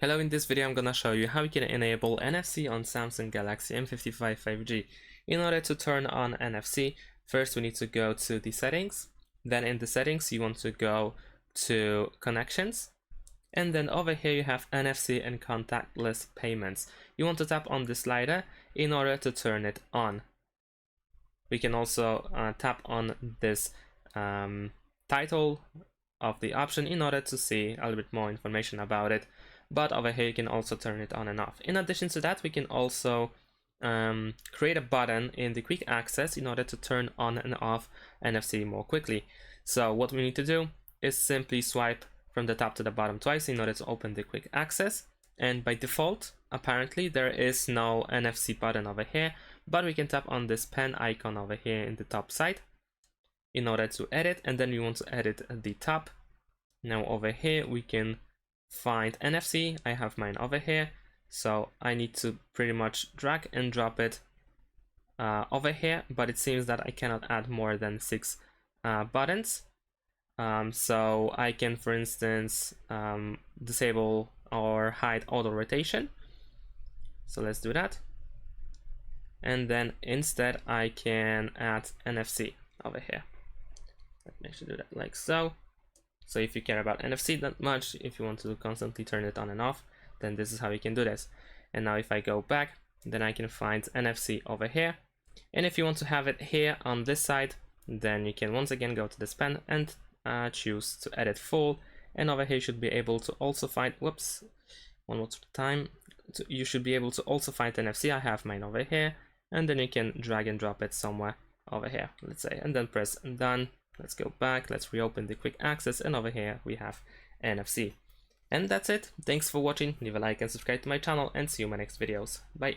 Hello, in this video I'm gonna show you how you can enable NFC on Samsung Galaxy M55 5G. In order to turn on NFC, first we need to go to the settings. Then in the settings you want to go to connections. And then over here you have NFC and contactless payments. You want to tap on the slider in order to turn it on. We can also tap on this title of the option in order to see a little bit more information about it. But over here you can also turn it on and off. In addition to that, we can also create a button in the quick access in order to turn on and off NFC more quickly. So what we need to do is simply swipe from the top to the bottom twice in order to open the quick access. And by default, apparently there is no NFC button over here, but we can tap on this pen icon over here in the top side in order to edit, and then we want to edit the top. Now over here we can find NFC. I have mine over here, so I need to pretty much drag and drop it over here, but it seems that I cannot add more than 6 buttons. So I can, for instance, disable or hide auto rotation. So let's do that. And then instead I can add NFC over here. Let me actually do that like so. So if you care about NFC that much, if you want to constantly turn it on and off, then this is how you can do this. And now if I go back, then I can find NFC over here. And if you want to have it here on this side, then you can once again go to this pen and choose to edit full. And over here you should be able to also find, whoops, one more time. You should be able to also find NFC. I have mine over here. And then you can drag and drop it somewhere over here, let's say, and then press done. Let's go back, let's reopen the quick access, and over here we have NFC. And that's it. Thanks for watching. Leave a like and subscribe to my channel, and see you in my next videos. Bye.